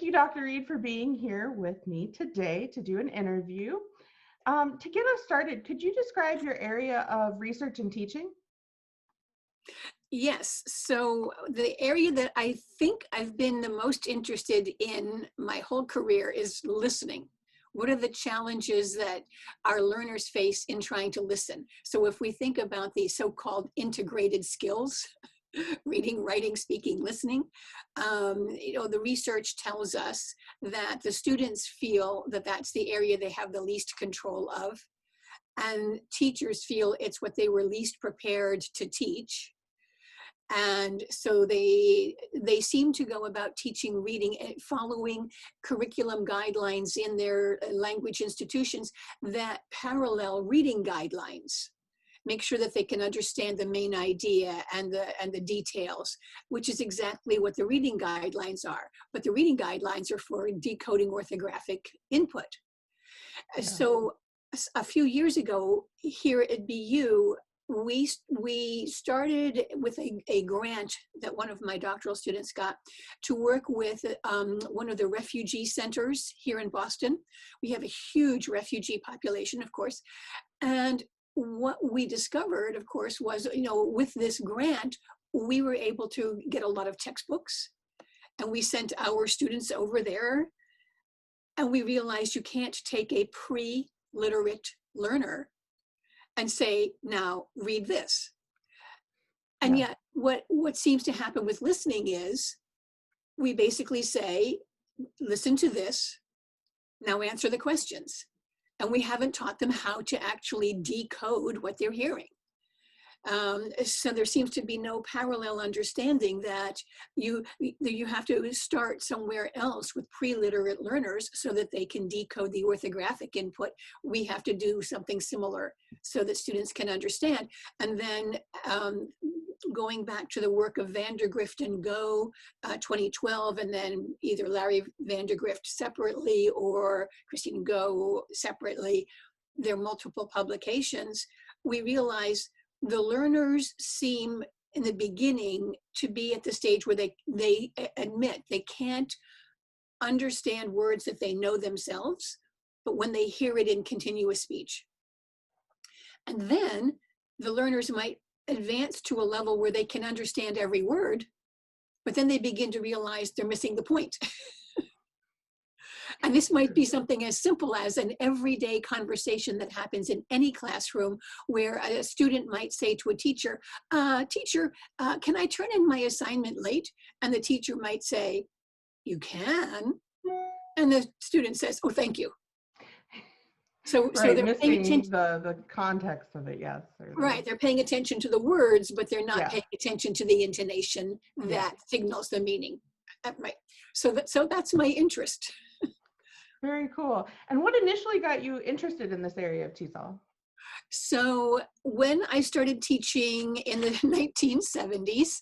thank you, Dr. Reed, for being here with me today to do an interview. To get us started, could you describe your area of research and teaching? Yes, so the area that I think I've been the most interested in my whole career is listening. What are the challenges that our learners face in trying to listen? So if we think about the so-called integrated skills, reading, writing, speaking, listening, the research tells us that the students feel that that's the area they have the least control of, and teachers feel it's what they were least prepared to teach. And so they seem to go about teaching reading and following curriculum guidelines in their language institutions that parallel reading guidelines. Make sure that they can understand the main idea and the details, which is exactly what the reading guidelines are. But the reading guidelines are for decoding orthographic input. Yeah. So a few years ago here at BU, we started with a grant that one of my doctoral students got to work with one of the refugee centers here in Boston. We have a huge refugee population, of course. And what we discovered, of course, was, with this grant, we were able to get a lot of textbooks, and we sent our students over there. And we realized you can't take a pre-literate learner and say, now read this. And yet what seems to happen with listening is we basically say, listen to this, now answer the questions. And we haven't taught them how to actually decode what they're hearing. So there seems to be no parallel understanding that you have to start somewhere else with pre-literate learners so that they can decode the orthographic input. We have to do something similar so that students can understand. And then going back to the work of Vandergrift and Go 2012, and then either Larry Vandergrift separately or Christine Go separately, their multiple publications, we realize the learners seem in the beginning to be at the stage where they admit they can't understand words that they know themselves, but when they hear it in continuous speech. And then the learners might advance to a level where they can understand every word, but then they begin to realize they're missing the point. And this might be something as simple as an everyday conversation that happens in any classroom, where a student might say to a teacher, teacher, can I turn in my assignment late? And the teacher might say, you can. And the student says, oh, thank you. So they're paying attention. The context of it, yes. Right, they're paying attention to the words, but they're not paying attention to the intonation that signals the meaning. Right. So that's my interest. Very cool. And what initially got you interested in this area of TESOL? So when I started teaching in the 1970s,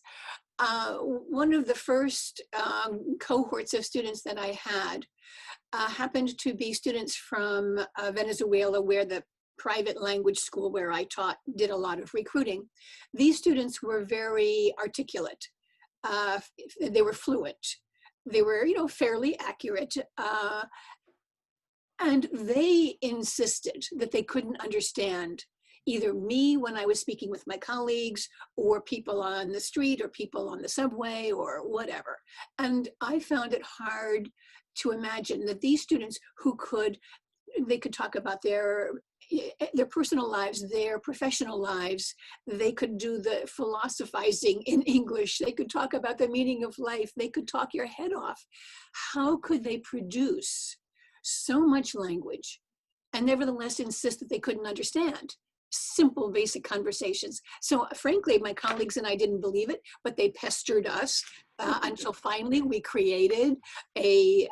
one of the first cohorts of students that I had happened to be students from Venezuela, where the private language school where I taught did a lot of recruiting. These students were very articulate. They were fluent. They were, fairly accurate. And they insisted that they couldn't understand either me when I was speaking with my colleagues, or people on the street, or people on the subway, or whatever. And I found it hard to imagine that these students they could talk about their personal lives, their professional lives. They could do the philosophizing in English. They could talk about the meaning of life. They could talk your head off. How could they produce so much language and nevertheless insist that they couldn't understand simple, basic conversations? So frankly, my colleagues and I didn't believe it, but they pestered us until finally we created a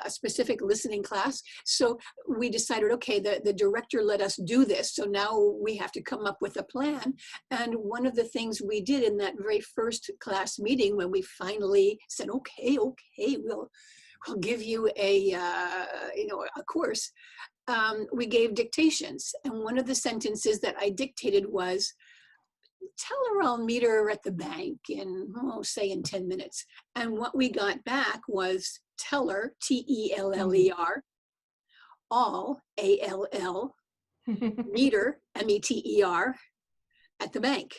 specific listening class. So we decided, okay, the director let us do this, so now we have to come up with a plan. And one of the things we did in that very first class meeting, when we finally said, okay, we'll give you a course, we gave dictations. And one of the sentences that I dictated was, tell her I'll meet her at the bank in, say in 10 minutes. And what we got back was teller, T-E-L-L-E-R, all, A-L-L, meter, M-E-T-E-R, at the bank.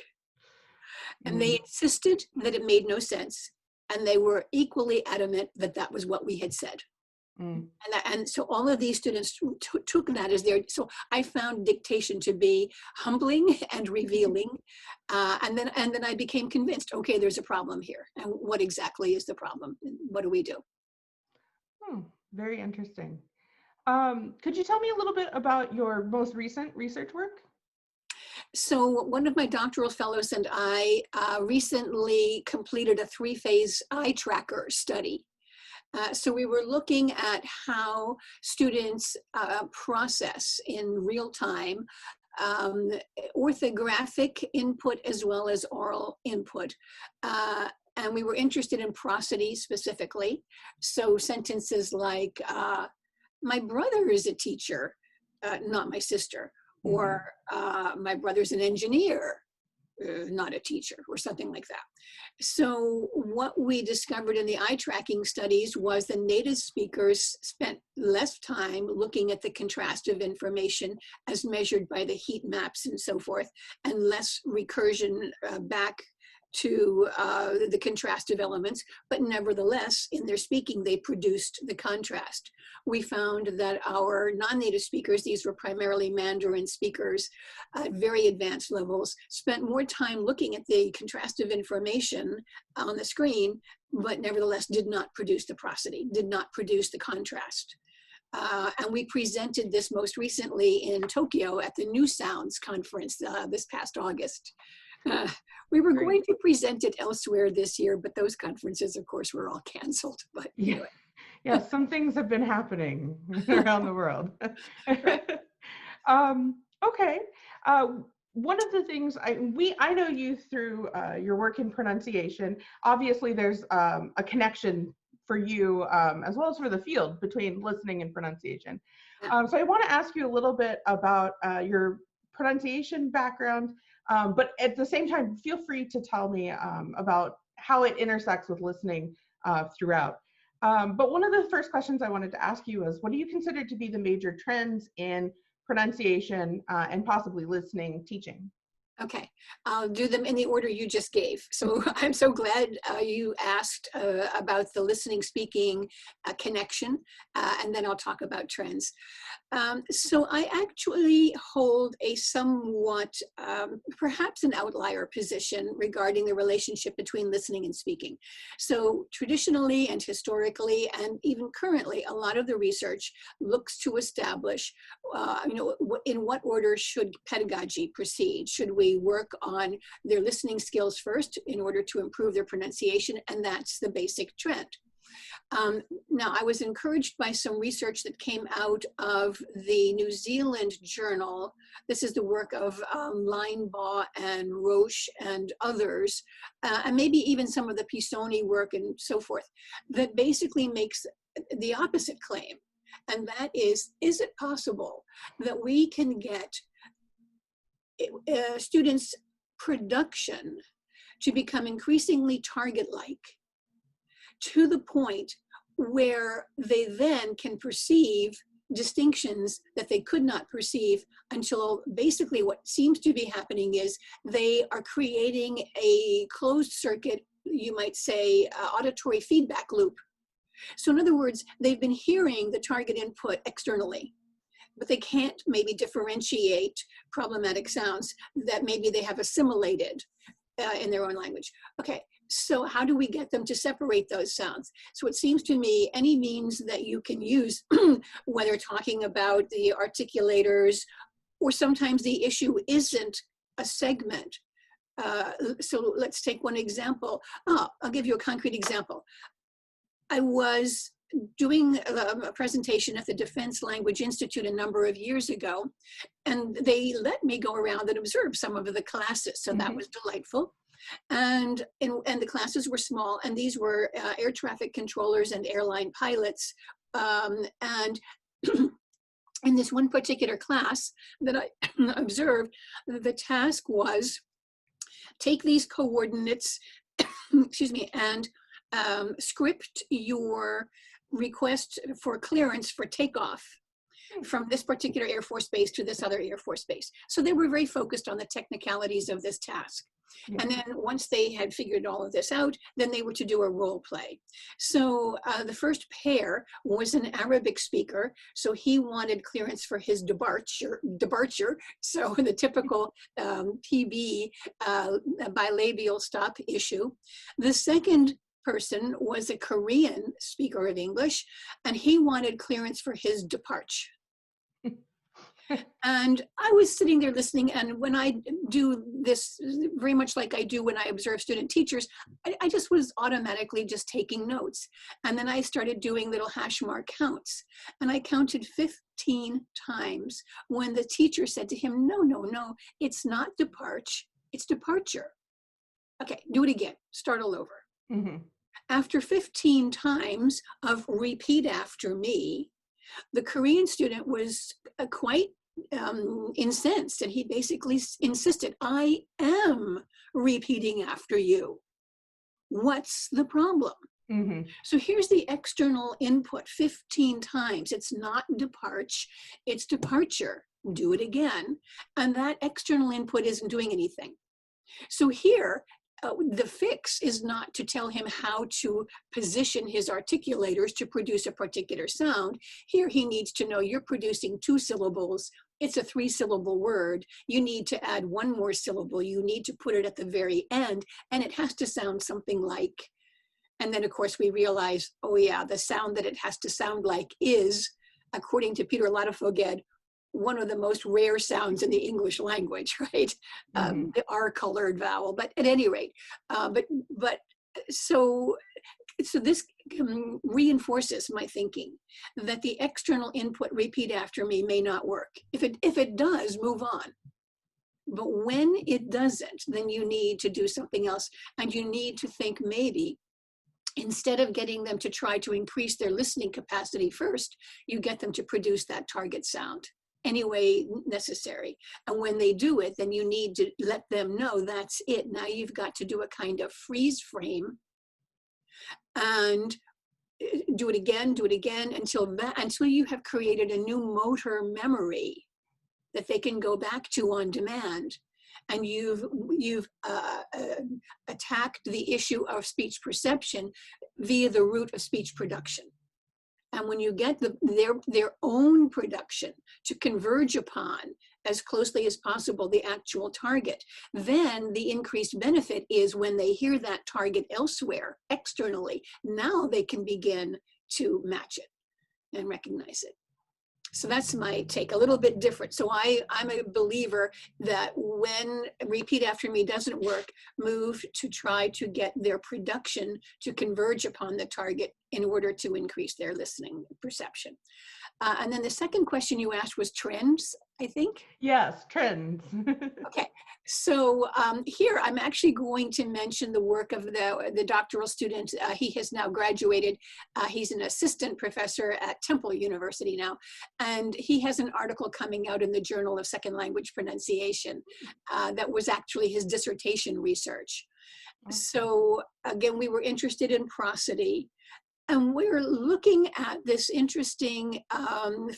And they insisted that it made no sense. And they were equally adamant that that was what we had said. And so all of these students took that as their, so I found dictation to be humbling and revealing. And then I became convinced, okay, there's a problem here. And what exactly is the problem? What do we do? Very interesting. Could you tell me a little bit about your most recent research work? So one of my doctoral fellows and I recently completed a 3-phase eye tracker study. So we were looking at how students process in real time orthographic input as well as oral input. And we were interested in prosody specifically. So sentences like, my brother is a teacher, not my sister, or my brother's an engineer, not a teacher, or something like that. So what we discovered in the eye tracking studies was the native speakers spent less time looking at the contrastive information as measured by the heat maps and so forth, and less recursion back to the contrastive elements, but nevertheless, in their speaking, they produced the contrast. We found that our non-native speakers, these were primarily Mandarin speakers at very advanced levels, spent more time looking at the contrastive information on the screen, but nevertheless did not produce the prosody, did not produce the contrast. And we presented this most recently in Tokyo at the New Sounds conference this past August. We were going to present it elsewhere this year, but those conferences, of course, were all canceled. But anyway. Yeah, some things have been happening around the world. Okay. One of the things I know you through your work in pronunciation. Obviously, there's a connection for you as well as for the field between listening and pronunciation. So I want to ask you a little bit about your pronunciation background. But at the same time, feel free to tell me about how it intersects with listening throughout. But one of the first questions I wanted to ask you is, what do you consider to be the major trends in pronunciation and possibly listening teaching? Okay, I'll do them in the order you just gave. So I'm so glad you asked about the listening speaking connection, and then I'll talk about trends. So I actually hold a somewhat, perhaps an outlier position regarding the relationship between listening and speaking. So traditionally and historically, and even currently, a lot of the research looks to establish, in what order should pedagogy proceed? Should we work on their listening skills first in order to improve their pronunciation? And that's the basic trend. Now, I was encouraged by some research that came out of the New Zealand journal. This is the work of Linebaugh and Roche and others, and maybe even some of the Pisoni work and so forth, that basically makes the opposite claim. And that is it possible that we can get students' production to become increasingly target-like to the point where they then can perceive distinctions that they could not perceive until basically what seems to be happening is they are creating a closed circuit, you might say, auditory feedback loop. So in other words, they've been hearing the target input externally, but they can't maybe differentiate problematic sounds that maybe they have assimilated in their own language. Okay, so how do we get them to separate those sounds? So it seems to me any means that you can use, whether talking about the articulators, or sometimes the issue isn't a segment. So let's take one example. I'll give you a concrete example. I was doing a presentation at the Defense Language Institute a number of years ago, and they let me go around and observe some of the classes. So that was delightful. And the classes were small, and these were air traffic controllers and airline pilots. And in this one particular class that I observed, the task was take these coordinates, excuse me, and script your request for clearance for takeoff from this particular Air Force base to this other Air Force base. So they were very focused on the technicalities of this task. Yeah. And then once they had figured all of this out, then they were to do a role play. So the first pair was an Arabic speaker. So he wanted clearance for his departure. So the typical PB bilabial stop issue. The second person was a Korean speaker of English, and he wanted clearance for his departure. And I was sitting there listening, and when I do this, very much like I do when I observe student teachers, I just was automatically just taking notes. And then I started doing little hash mark counts. And I counted 15 times when the teacher said to him, no, no, no, it's not departure, it's departure. Okay, do it again, start all over. Mm-hmm. After 15 times of repeat after me, the Korean student was quite incensed, and he basically insisted, I am repeating after you. What's the problem? Mm-hmm. So here's the external input 15 times. It's not departure, it's departure. Do it again. And that external input isn't doing anything. So here, the fix is not to tell him how to position his articulators to produce a particular sound. Here he needs to know you're producing 2 syllables. It's a 3-syllable word. You need to add 1 more syllable. You need to put it at the very end, and it has to sound something like, and then of course we realize, oh yeah, the sound that it has to sound like is, according to Peter Ladefoged, one of the most rare sounds in the English language, right? Mm-hmm. The R-colored vowel, but at any rate, so this reinforces my thinking that the external input, repeat after me, may not work. If it does, move on. But when it doesn't, then you need to do something else, and you need to think maybe, instead of getting them to try to increase their listening capacity first, you get them to produce that target sound any way necessary. And when they do it, then you need to let them know that's it. Now you've got to do a kind of freeze frame and do it again until you have created a new motor memory that they can go back to on demand. And you've attacked the issue of speech perception via the route of speech production. And when you get their own production to converge upon as closely as possible the actual target, then the increased benefit is when they hear that target elsewhere, externally, now they can begin to match it and recognize it. So that's my take, a little bit different. So I'm a believer that when repeat after me doesn't work, move to try to get their production to converge upon the target in order to increase their listening perception. And then the second question you asked was trends, I think? Yes, trends. Okay, so here I'm actually going to mention the work of the doctoral student. He has now graduated. He's an assistant professor at Temple University now, and he has an article coming out in the Journal of Second Language Pronunciation that was actually his dissertation research. Okay. So again, we were interested in prosody. And we're looking at this interesting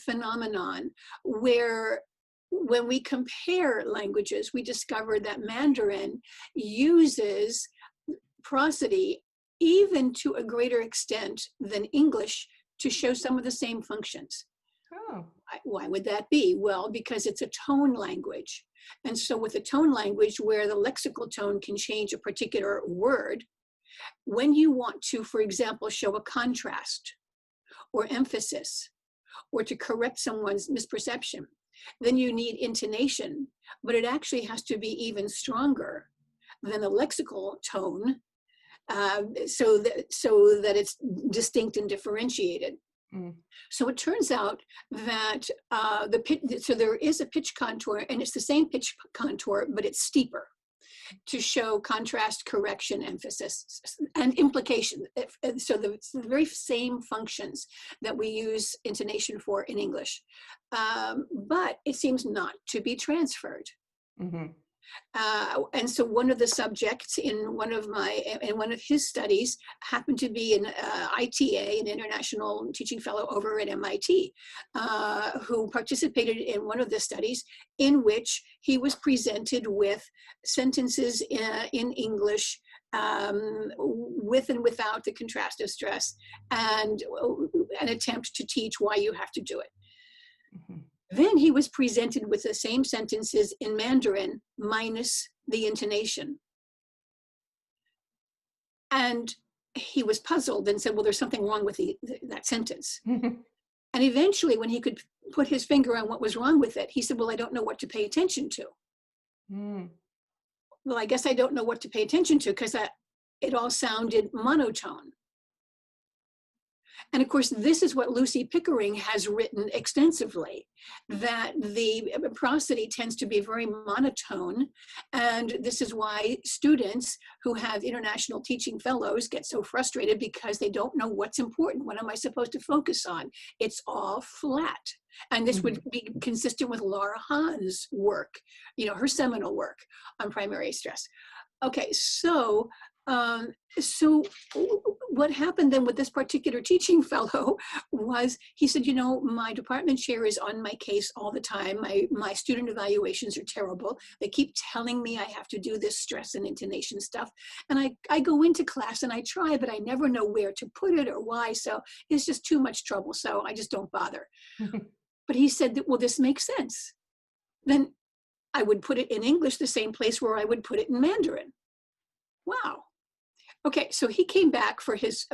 phenomenon where when we compare languages, we discover that Mandarin uses prosody even to a greater extent than English to show some of the same functions. Oh. Why would that be? Well, because it's a tone language. And so with a tone language where the lexical tone can change a particular word, when you want to, for example, show a contrast or emphasis or to correct someone's misperception, then you need intonation, but it actually has to be even stronger than the lexical tone so that it's distinct and differentiated. Mm. So it turns out that so there is a pitch contour, and it's the same pitch contour, but it's steeper, to show contrast, correction, emphasis, and implication. So the very same functions that we use intonation for in English, but it seems not to be transferred. Mm-hmm. And so one of the subjects in one of his studies happened to be an ITA, an International Teaching Fellow over at MIT, who participated in one of the studies in which he was presented with sentences in English with and without the contrastive stress, and an attempt to teach why you have to do it. Mhm. Then he was presented with the same sentences in Mandarin minus the intonation. And he was puzzled and said, well, there's something wrong with that sentence. And eventually, when he could put his finger on what was wrong with it, he said, well, I don't know what to pay attention to. Mm. Well, I guess I don't know what to pay attention to because it all sounded monotone. And of course, this is what Lucy Pickering has written extensively, that the prosody tends to be very monotone. And this is why students who have international teaching fellows get so frustrated because they don't know what's important. What am I supposed to focus on? It's all flat. And this would be consistent with Laura Hahn's work, her seminal work on primary stress. Okay, so what happened then with this particular teaching fellow was he said, my department chair is on my case all the time. My student evaluations are terrible. They keep telling me I have to do this stress and intonation stuff. And I go into class and I try, but I never know where to put it or why. So it's just too much trouble. So I just don't bother. But he said that, well, this makes sense. Then I would put it in English, the same place where I would put it in Mandarin. Wow. Okay, so he came back for his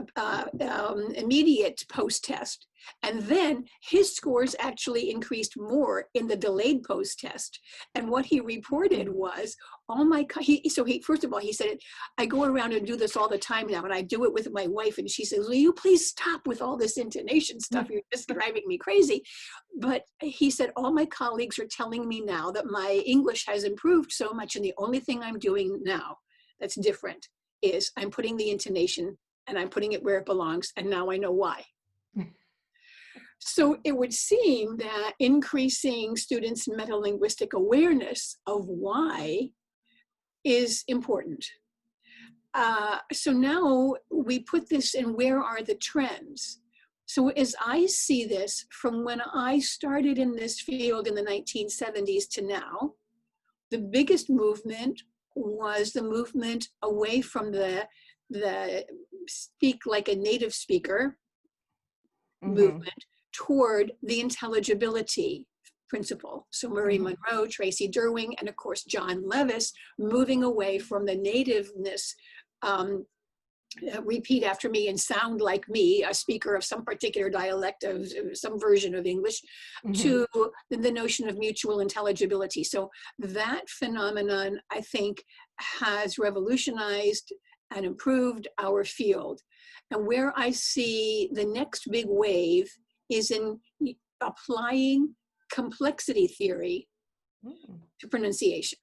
immediate post-test, and then his scores actually increased more in the delayed post-test. And what he reported was, first of all, he said, I go around and do this all the time now, and I do it with my wife, and she says, will you please stop with all this intonation stuff? You're just driving me crazy. But he said, all my colleagues are telling me now that my English has improved so much, and the only thing I'm doing now that's different is I'm putting the intonation and I'm putting it where it belongs, and now I know why. So it would seem that increasing students' metalinguistic awareness of why is important. So now we put this in where are the trends. So as I see this from when I started in this field in the 1970s to now, the biggest movement was the movement away from the speak like a native speaker movement toward the intelligibility principle. So Murray Monroe, Tracy Derwing, and of course John Levis, moving away from the nativeness, repeat after me and sound like me, a speaker of some particular dialect of some version of English, to the notion of mutual intelligibility. So that phenomenon, I think, has revolutionized and improved our field. And where I see the next big wave is in applying complexity theory to pronunciation.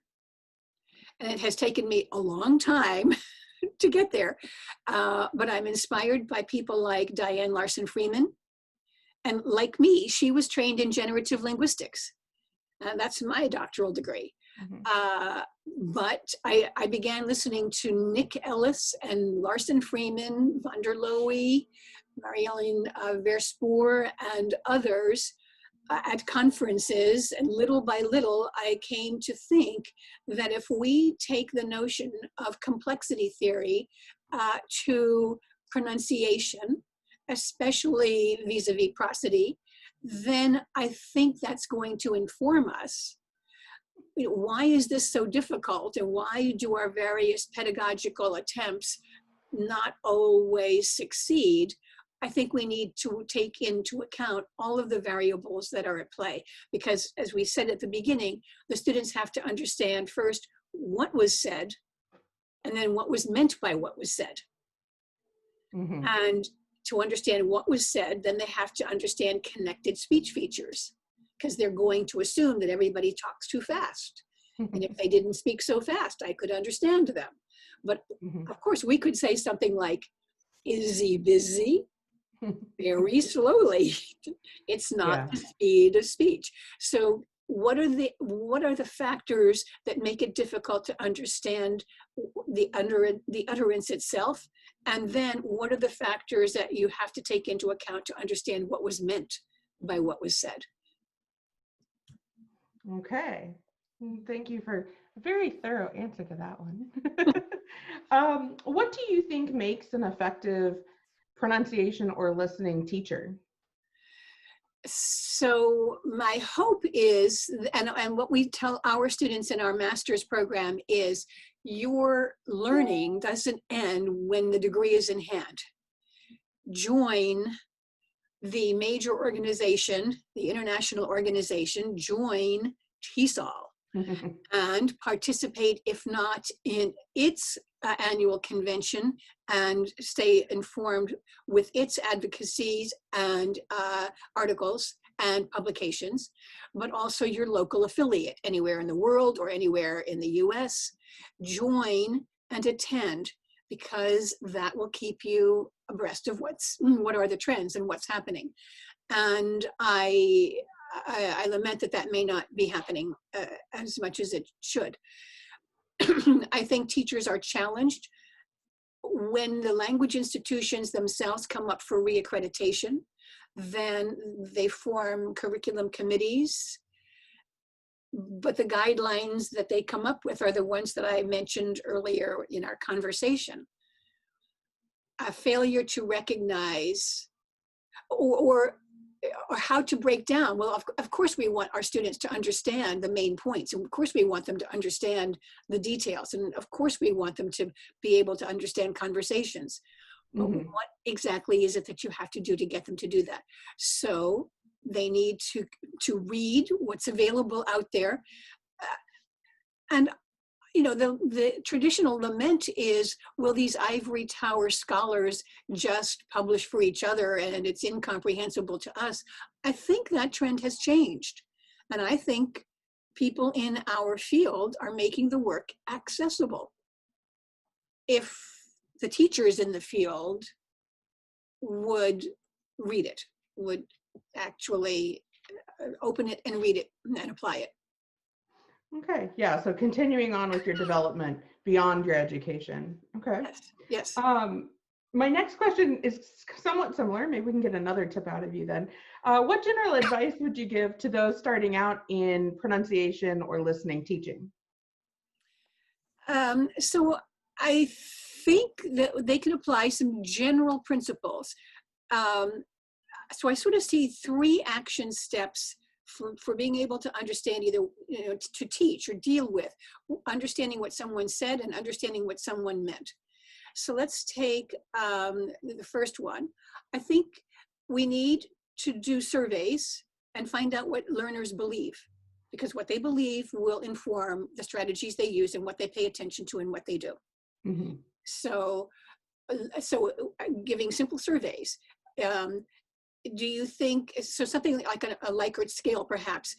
And it has taken me a long time to get there. But I'm inspired by people like Diane Larson Freeman. And like me, she was trained in generative linguistics. That's my doctoral degree. But I began listening to Nick Ellis and Larson Freeman, van der Loewe, Mariellen Verspoor, and others at conferences, and little by little, I came to think that if we take the notion of complexity theory to pronunciation, especially vis-a-vis prosody, then I think that's going to inform us. Why is this so difficult, and why do our various pedagogical attempts not always succeed? I think we need to take into account all of the variables that are at play, because as we said at the beginning, the students have to understand first what was said, and then what was meant by what was said. And to understand what was said, then they have to understand connected speech features, because they're going to assume that everybody talks too fast. And if they didn't speak so fast, I could understand them. But of course, we could say something like, is he busy? Very slowly. It's not the speed of speech. So what are the factors that make it difficult to understand the utterance itself? And then what are the factors that you have to take into account to understand what was meant by what was said? Okay. Thank you for a very thorough answer to that one. What do you think makes an effective pronunciation or listening teacher? So my hope is, and what we tell our students in our master's program is, your learning doesn't end when the degree is in hand. Join the major organization, the international organization, join TESOL and participate, if not in its annual convention, and stay informed with its advocacies and articles and publications, but also your local affiliate anywhere in the world or anywhere in the US. Join and attend, because that will keep you abreast of what are the trends and what's happening. And I lament that may not be happening as much as it should. I think teachers are challenged when the language institutions themselves come up for reaccreditation. Then they form curriculum committees, but the guidelines that they come up with are the ones that I mentioned earlier in our conversation. A failure to recognize or how to break down. Well, of course we want our students to understand the main points, and of course we want them to understand the details, and of course we want them to be able to understand conversations. But what exactly is it that you have to do to get them to do that? So they need to read what's available out there. And you know, the traditional lament is, will these ivory tower scholars just publish for each other and it's incomprehensible to us? I think that trend has changed. And I think people in our field are making the work accessible. If the teachers in the field would read it, would actually open it and read it and apply it. Okay, yeah, so continuing on with your development beyond your education. Okay. Yes. My next question is somewhat similar. Maybe we can get another tip out of you then. What general advice would you give to those starting out in pronunciation or listening teaching? So I think that they can apply some general principles. So I sort of see 3 action steps for being able to understand, either, you know, to teach or deal with, understanding what someone said and understanding what someone meant. So let's take the first one. I think we need to do surveys and find out what learners believe, because what they believe will inform the strategies they use and what they pay attention to and what they do. Mm-hmm. So giving simple surveys. Do you think, so something like a Likert scale perhaps,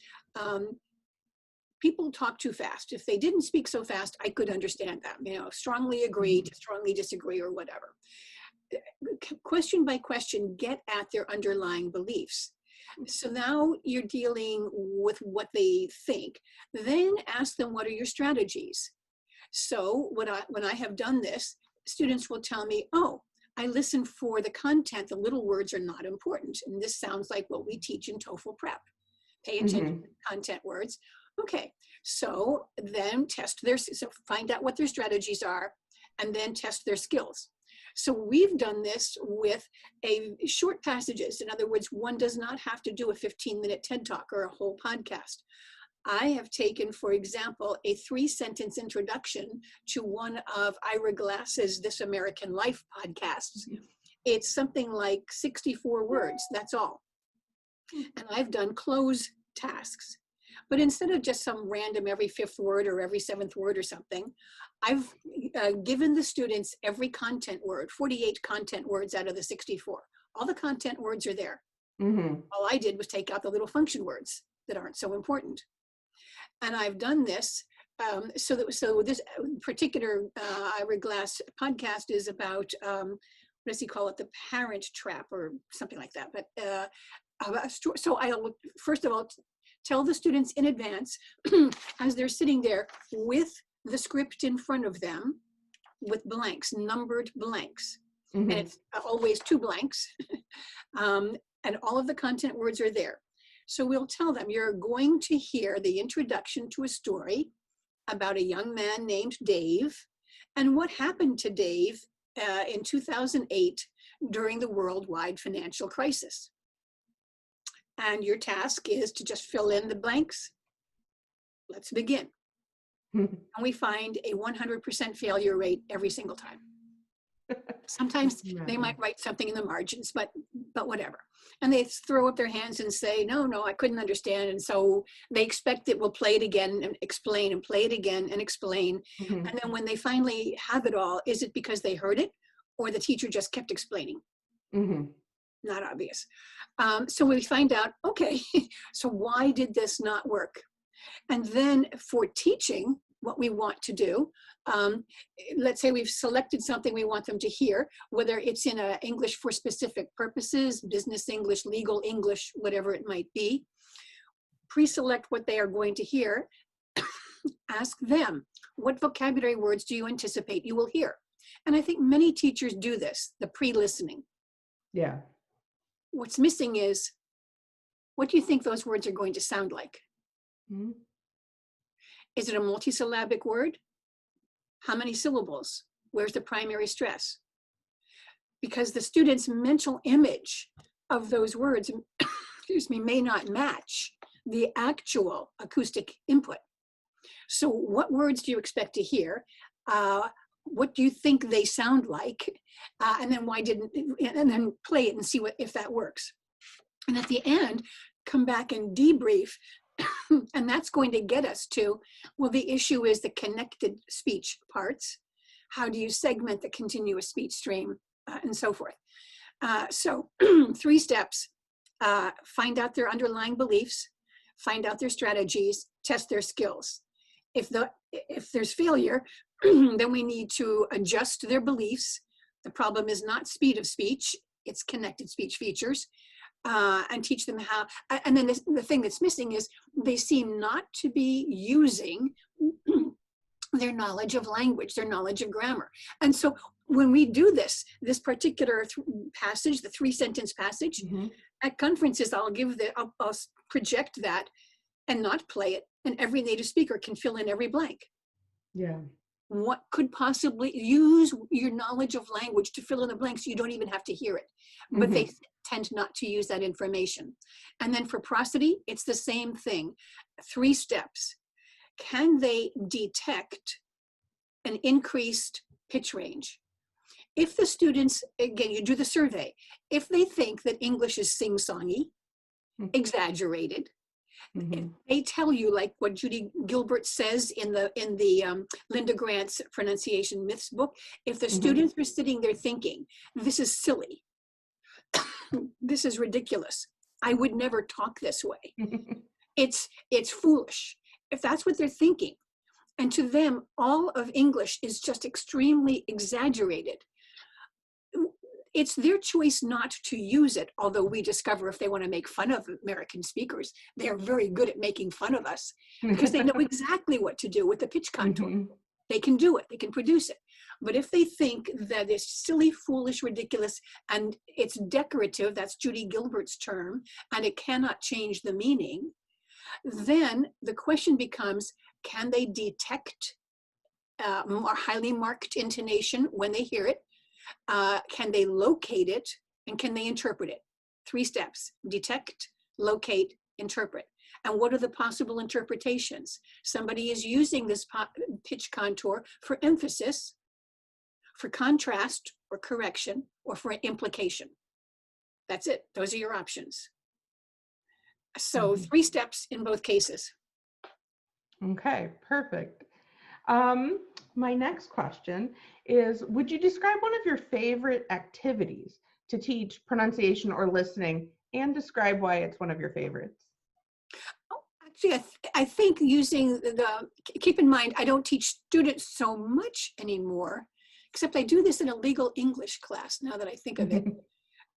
people talk too fast. If they didn't speak so fast, I could understand them, you know, strongly agree, strongly disagree, or whatever. Question by question, get at their underlying beliefs. So now you're dealing with what they think. Then ask them, what are your strategies? So when I have done this, students will tell me, oh, I listen for the content, the little words are not important. And this sounds like what we teach in TOEFL prep. Pay attention to content words. Okay, so then find out what their strategies are and then test their skills. So we've done this with short passages. In other words, one does not have to do a 15-minute TED Talk or a whole podcast. I have taken, for example, a 3-sentence introduction to one of Ira Glass's This American Life podcasts. It's something like 64 words, that's all. And I've done close tasks. But instead of just some random every 5th word or every 7th word or something, I've given the students every content word, 48 content words out of the 64. All the content words are there. All I did was take out the little function words that aren't so important. And I've done this so this particular Ira Glass podcast is about, what does he call it? The parent trap or something like that. But so I'll first of all tell the students in advance as they're sitting there with the script in front of them with blanks, numbered blanks. And it's always 2 blanks. And all of the content words are there. So we'll tell them, you're going to hear the introduction to a story about a young man named Dave and what happened to Dave in 2008 during the worldwide financial crisis. And your task is to just fill in the blanks. Let's begin. And we find a 100% failure rate every single time. Sometimes they might write something in the margins, but whatever. And they throw up their hands and say, no, I couldn't understand. And so they expect that we'll play it again and explain and play it again and explain. And then when they finally have it all, is it because they heard it or the teacher just kept explaining? Not obvious. So we find out, okay, so why did this not work? And then for teaching, what we want to do, let's say we've selected something we want them to hear, whether it's in English for specific purposes, business English, legal English, whatever it might be. Pre-select what they are going to hear. Ask them, what vocabulary words do you anticipate you will hear? And I think many teachers do this, the pre-listening. Yeah. What's missing is, what do you think those words are going to sound like? Is it a multisyllabic word? How many syllables? Where's the primary stress? Because the student's mental image of those words, excuse me, may not match the actual acoustic input. So what words do you expect to hear? What do you think they sound like? And then and then play it and see if that works. And at the end, come back and debrief. And that's going to get us to, well, the issue is the connected speech parts. How do you segment the continuous speech stream and so forth? So 3 steps, find out their underlying beliefs, find out their strategies, test their skills. If there's failure, then we need to adjust their beliefs. The problem is not speed of speech, it's connected speech features. And teach them how, and then the thing that's missing is they seem not to be using their knowledge of language, their knowledge of grammar. And so when we do this particular passage, the 3-sentence passage, at conferences, I'll project that and not play it, and every native speaker can fill in every blank. Yeah. What could possibly use your knowledge of language to fill in the blanks? You don't even have to hear it, but they tend not to use that information. And then for prosody, it's the same thing. 3 steps. Can they detect an increased pitch range? If the students, again, you do the survey, if they think that English is sing-songy, exaggerated, they tell you, like what Judy Gilbert says in the Linda Grant's Pronunciation Myths book, if the students are sitting there thinking, this is silly, this is ridiculous, I would never talk this way, it's foolish, if that's what they're thinking, and to them all of English is just extremely exaggerated, it's their choice not to use it, although we discover if they want to make fun of American speakers, they're very good at making fun of us because they know exactly what to do with the pitch contour. They can do it, they can produce it. But if they think that it's silly, foolish, ridiculous, and it's decorative, that's Judy Gilbert's term, and it cannot change the meaning, then the question becomes, can they detect more highly marked intonation when they hear it? Can they locate it, and can they interpret it? 3 steps: detect, locate, interpret. And what are the possible interpretations? Somebody is using this pitch contour for emphasis, for contrast or correction, or for implication. That's it. Those are your options. So 3 steps in both cases. Okay, perfect. My next question is, would you describe one of your favorite activities to teach pronunciation or listening, and describe why it's one of your favorites? Oh, actually, I think using keep in mind, I don't teach students so much anymore, except I do this in a legal English class now that I think of it.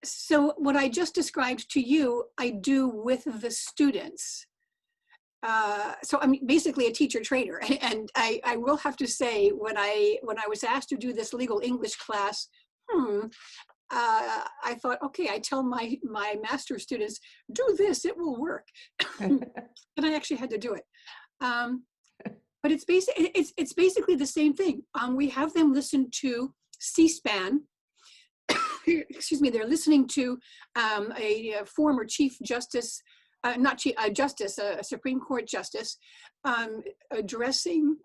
So what I just described to you, I do with the students. so I'm basically a teacher trainer, and I will have to say, when I was asked to do this legal English class, I thought, okay, I tell my master students, do this, it will work, and I actually had to do it. But it's basically the same thing. We have them listen to C-SPAN. Excuse me. They're listening to a former Chief Justice, not Chief Justice, a Supreme Court Justice, addressing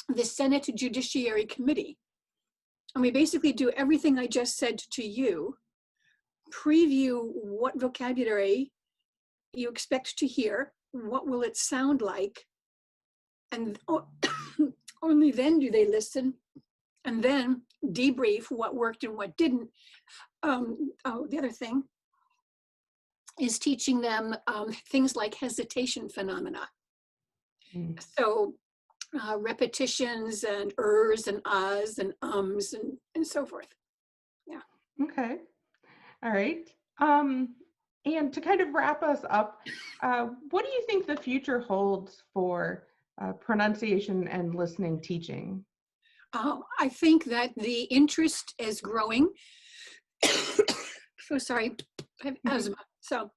the Senate Judiciary Committee. And we basically do everything I just said to you, preview what vocabulary you expect to hear, what will it sound like, and only then do they listen, and then debrief what worked and what didn't. The other thing is teaching them things like hesitation phenomena. So repetitions and ers and ahs and ums and so forth. Yeah. Okay. All right. And to kind of wrap us up, what do you think the future holds for pronunciation and listening teaching? I think that the interest is growing. So sorry, I have asthma. So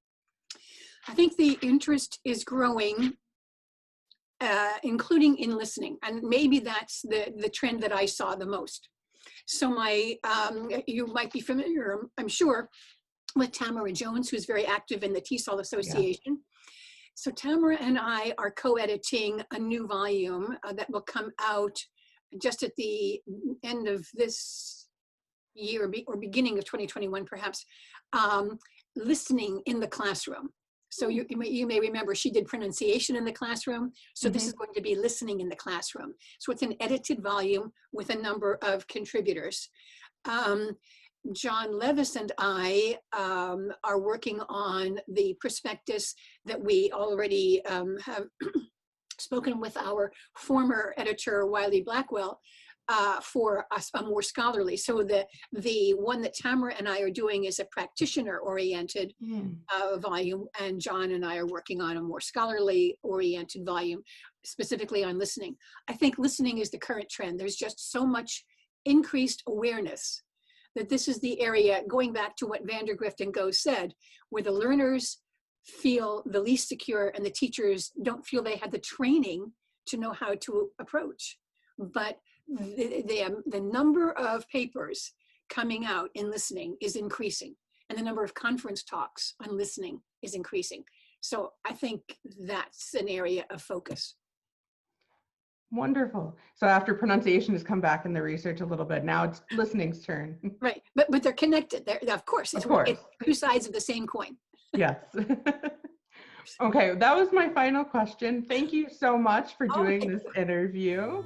I think the interest is growing, including in listening. And maybe that's the trend that I saw the most. So you might be familiar, I'm sure, with Tamara Jones, who's very active in the TESOL Association. Yeah. So Tamara and I are co-editing a new volume that will come out just at the end of this year or beginning of 2021, perhaps, listening in the classroom. So you may remember she did pronunciation in the classroom. So this is going to be listening in the classroom. So it's an edited volume with a number of contributors. John Levis and I are working on the prospectus that we already have spoken with our former editor, Wiley Blackwell, for a more scholarly. So the one that Tamara and I are doing is a practitioner-oriented volume, and John and I are working on a more scholarly-oriented volume, specifically on listening. I think listening is the current trend. There's just so much increased awareness that this is the area, going back to what Vandergrift and Go said, where the learners feel the least secure and the teachers don't feel they had the training to know how to approach. But the number of papers coming out in listening is increasing, and the number of conference talks on listening is increasing. So I think that's an area of focus. Wonderful. So after pronunciation has come back in the research a little bit, now it's listening's turn. Right, but they're connected. Of course, it's two sides of the same coin. Yes. Okay, that was my final question. Thank you so much for doing this interview.